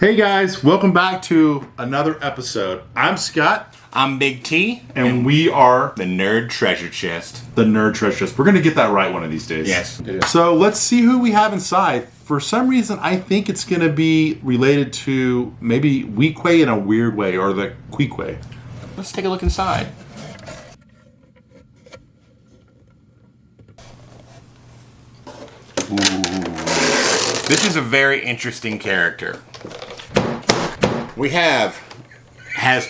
Hey guys, welcome back to another episode. I'm Scott. I'm Big T. And we are the Nerd Treasure Chest. the Nerd Treasure Chest. We're going to get that right one of these days. Yes. So let's see who we have inside. For some reason, I think it's going to be related to maybe Weequay in a weird way, or the Queequay. Let's take a look inside. Ooh. This is a very interesting character. We has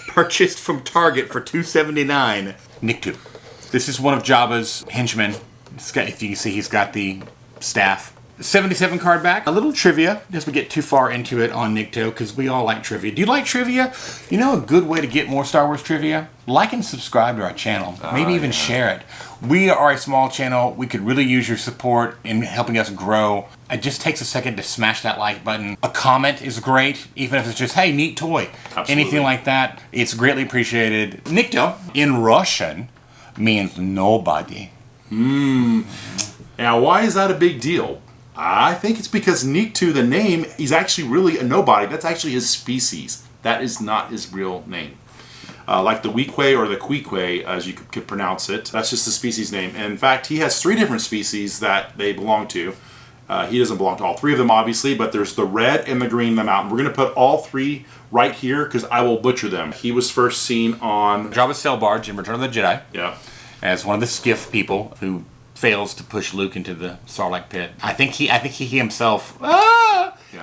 purchased from Target for $2.79 Nikto. This is one of Jabba's henchmen. If you can see, he's got the staff. 77 card back. A little trivia, as we get too far into it on Nikto, because we all like trivia. Do you like trivia? You know a good way to get more Star Wars trivia? Like and subscribe to our channel. Maybe even share it. We are a small channel. We could really use your support in helping us grow. It just takes a second to smash that like button. A comment is great, even if it's just, hey, neat toy. Absolutely. Anything like that. It's greatly appreciated. Nikto, in Russian, means nobody. Now, why is that a big deal? I think it's because Nikto, the name, he's actually really a nobody. That's actually his species. That is not his real name. Like the Weequay or the Queequay, as you could pronounce it. That's just the species name. And in fact, he has 3 different species that they belong to. He doesn't belong to all 3 of them, obviously, but there's the red and the green and the mountain. We're going to put all 3 right here because I will butcher them. He was first seen on Jabba's sail barge in Return of the Jedi. Yeah. As one of the skiff people who fails to push Luke into the Sarlacc pit. I think he himself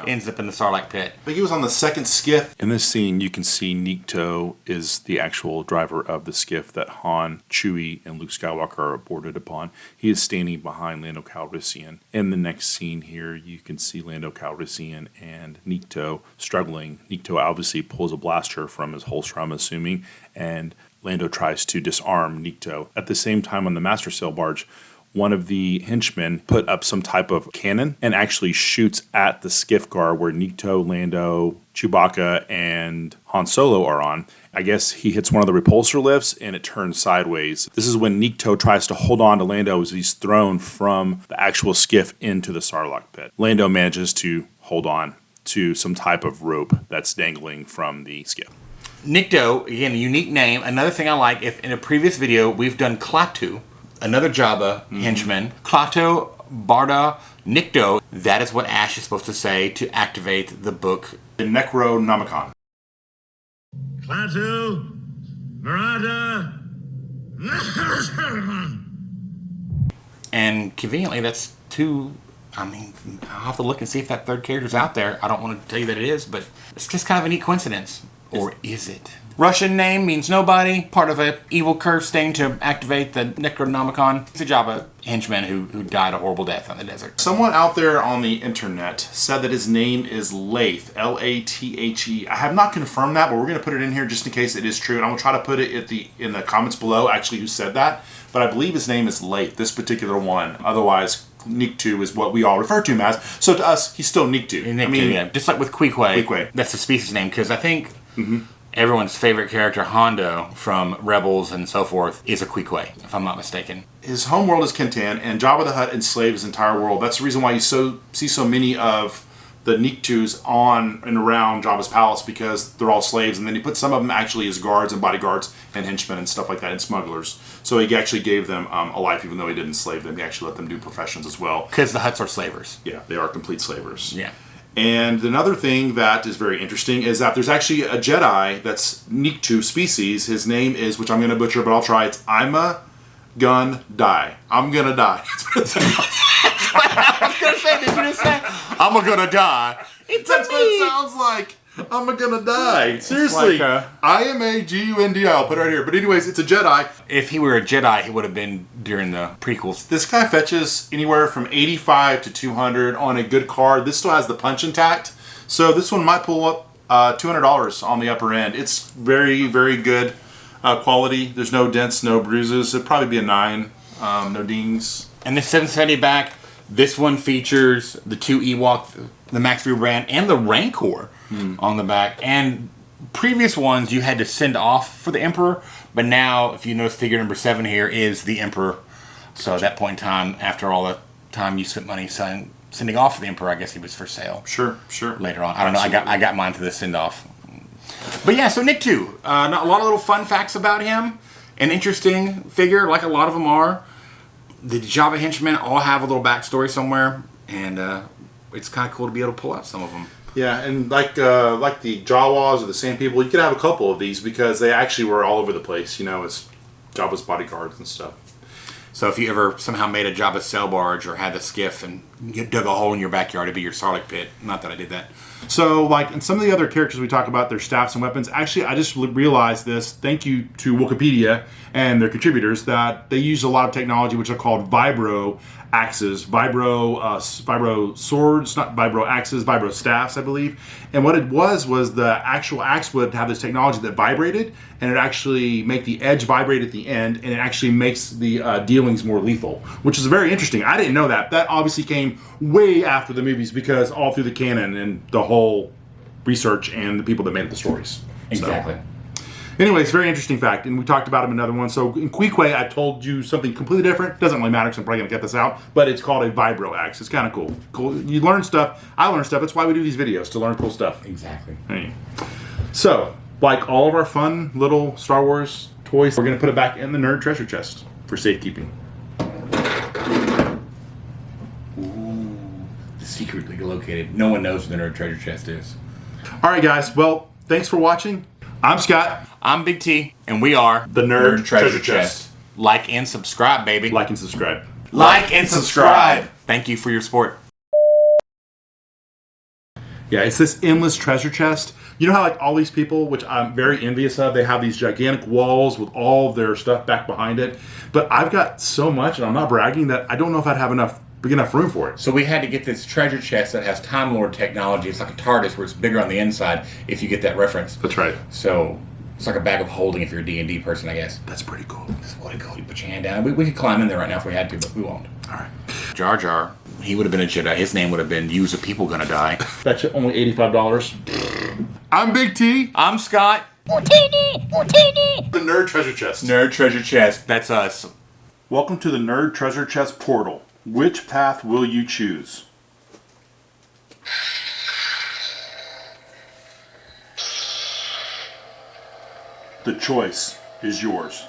ends up in the Sarlacc pit. But he was on the second skiff. In this scene, you can see Nikto is the actual driver of the skiff that Han, Chewie, and Luke Skywalker are boarded upon. He is standing behind Lando Calrissian. In the next scene here, you can see Lando Calrissian and Nikto struggling. Nikto obviously pulls a blaster from his holster, I'm assuming, and Lando tries to disarm Nikto. At the same time, on the Master Sail barge, one of the henchmen put up some type of cannon and actually shoots at the skiff guard where Nikto, Lando, Chewbacca, and Han Solo are on. I guess he hits one of the repulsor lifts and it turns sideways. This is when Nikto tries to hold on to Lando as he's thrown from the actual skiff into the Sarlacc pit. Lando manages to hold on to some type of rope that's dangling from the skiff. Nikto, again, a unique name. Another thing I like, if in a previous video we've done Klaatu, another Jabba henchman. Klaatu, Barda, Nikto. That is what Ash is supposed to say to activate the book. The Necronomicon. Klaatu, Barada, And conveniently, that's 2. I mean, I'll have to look and see if that third character's out there. I don't want to tell you that it is, but it's just kind of a neat coincidence. Or is it? Russian name means nobody. Part of an evil curse thing to activate the Necronomicon. It's a Jabba henchman who died a horrible death on the desert. Someone out there on the internet said that his name is Lathe, L-A-T-H-E. I have not confirmed that, but we're going to put it in here just in case it is true. And I'm going to try to put it in the comments below, actually, who said that. But I believe his name is Lathe, this particular one. Otherwise, Nikto is what we all refer to him as. So to us, he's still Nikto. Yeah. Just like with Queequay. That's the species name, because I think everyone's favorite character, Hondo, from Rebels and so forth, is a Queequay, if I'm not mistaken. His homeworld is Kentan, and Jabba the Hutt enslaved his entire world. That's the reason why you see so many of the Niktos on and around Jabba's palace, because they're all slaves, and then he put some of them actually as guards and bodyguards and henchmen and stuff like that, and smugglers. So he actually gave them a life, even though he didn't enslave them. He actually let them do professions as well. Because the Hutts are slavers. Yeah, they are complete slavers. Yeah. And another thing that is very interesting is that there's actually a Jedi that's Nikto species. His name is, which I'm going to butcher, but I'll try. It's Ima Gun Die. I'm going to die. I was going to say, did you just say, I'm going to die? That's what it sounds like. I'm gonna die. Seriously. Like IMAGUNDI. I'll put it right here. But anyways, it's a Jedi. If he were a Jedi, he would have been during the prequels. This guy fetches anywhere from 85 to 200 on a good card. This still has the punch intact. So this one might pull up $200 on the upper end. It's very, very good quality. There's no dents, no bruises. It'd probably be a 9. No dings. And the 770 back, this one features the 2 Ewok, the Max rebrand, and the Rancor on the back. And previous ones you had to send off for the Emperor, but now, if you notice, figure number 7 here is the Emperor. So at that point in time, after all the time you spent money sending off the Emperor. I guess he was for sale. Sure. Later on, I don't know. I got mine to the send off. But yeah, so Nikto, not a lot of little fun facts about him. An interesting figure, like a lot of them are. The Jabba henchmen all have a little backstory somewhere, and it's kind of cool to be able to pull out some of them. Yeah, and like the Jawas or the Sand People, you could have a couple of these because they actually were all over the place. You know, as Jabba's bodyguards and stuff. So if you ever somehow made a Jabba sail barge or had a skiff and you dug a hole in your backyard, it'd be your Sarlacc pit. Not that I did that. So, like, in some of the other characters we talk about, their staffs and weapons, actually, I just realized this, thank you to Wikipedia and their contributors, that they use a lot of technology which are called vibro axes, vibro swords, not vibro axes, vibro staffs, I believe. And what it was the actual axe would have this technology that vibrated, and it actually make the edge vibrate at the end, and it actually makes the dealings more lethal, which is very interesting. I didn't know that. That obviously came way after the movies because all through the canon and the whole research and the people that made the stories. Exactly. So, anyways, very interesting fact, and we talked about him in another one. So in Queequeg, I told you something completely different. Doesn't really matter because I'm probably going to get this out, but it's called a vibro axe. It's kind of cool. Cool. You learn stuff. I learn stuff. That's why we do these videos, to learn cool stuff. Exactly. Hey. So, like all of our fun little Star Wars toys, we're going to put it back in the nerd treasure chest for safekeeping. Ooh, secretly located. No one knows where the nerd treasure chest is. All right, guys. Well, thanks for watching. I'm Scott. I'm Big T, and we are The Nerd Treasure Chest. Like and subscribe, baby. Like and subscribe. Like and subscribe. Thank you for your support. Yeah, it's this endless treasure chest. You know how like all these people, which I'm very envious of, they have these gigantic walls with all of their stuff back behind it. But I've got so much, and I'm not bragging, that I don't know if I'd have big enough room for it. So we had to get this treasure chest that has Time Lord technology. It's like a TARDIS where it's bigger on the inside, if you get that reference. That's right. So it's like a bag of holding if you're a D&D person, I guess. That's pretty cool. It's really cool. You put your hand down. We could climb in there right now if we had to, but we won't. All right. Jar Jar, he would have been a Jedi. His name would have been Use a People Gonna Die. That's only $85. I'm Big T. I'm Scott. Utini! Utini! The Nerd Treasure Chest. Nerd Treasure Chest. That's us. Welcome to the Nerd Treasure Chest portal. Which path will you choose? The choice is yours.